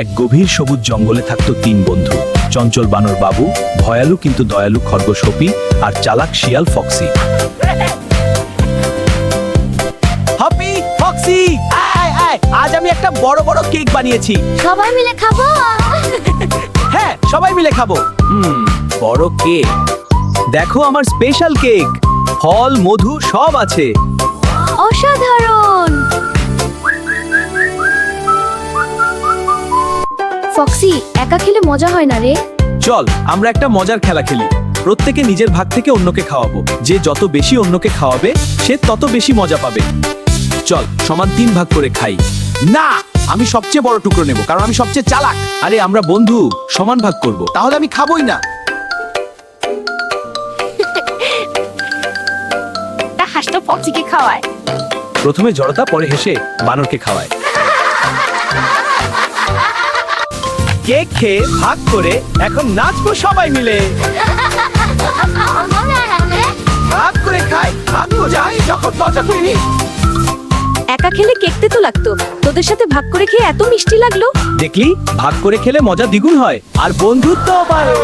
এক গভীর সবুজ জঙ্গলে থাকতো তিন বন্ধু, চঞ্চল বানর বাবু, ভয়ালু কিন্তু দয়ালু খরগোশ হপি, আর চালাক শিয়াল ফক্সি। হপি, ফক্সি, আয় আয়, আজ আমি একটা বড় বড় কেক বানিয়েছি। সবাই মিলে খাবো। হ্যাঁ, সবাই মিলে খাবো। বড় কেক, দেখো আমার স্পেশাল কেক, ফল মধু সব আছে। অসাধারণ। ফক্সি, একা খেলে মজা হয় না রে। চল আমরা একটা মজার খেলা খেলি। প্রত্যেকে নিজের ভাগ থেকে অন্যকে খাওয়াবো। যে যত বেশি অন্যকে খাওয়াবে সে তত বেশি মজা পাবে। চল সমান 3 ভাগ করে খাই। না, আমি সবচেয়ে বড় টুকরো নেব, কারণ আমি সবচেয়ে চালাক। আরে আমরা বন্ধু, সমান ভাগ করব। তাহলে আমি খাবোই না। তা হাঁস তো ফক্সিকে খাওয়ায়। প্রথমে জড়তা, পরে হেসে বানরকে খাওয়ায়। কেক খেয়ে ভাগ করে এখন নাচবো সবাই মিলে। ভাগ করে খাই, ভাগ যাই যখন মজা করি। একা খেলে কেকতে তো লাগতো, তোদের সাথে ভাগ করে খেয়ে এত মিষ্টি লাগলো। দেখলি, ভাগ করে খেলে মজা দ্বিগুণ হয় আর বন্ধুত্বও বাড়ে।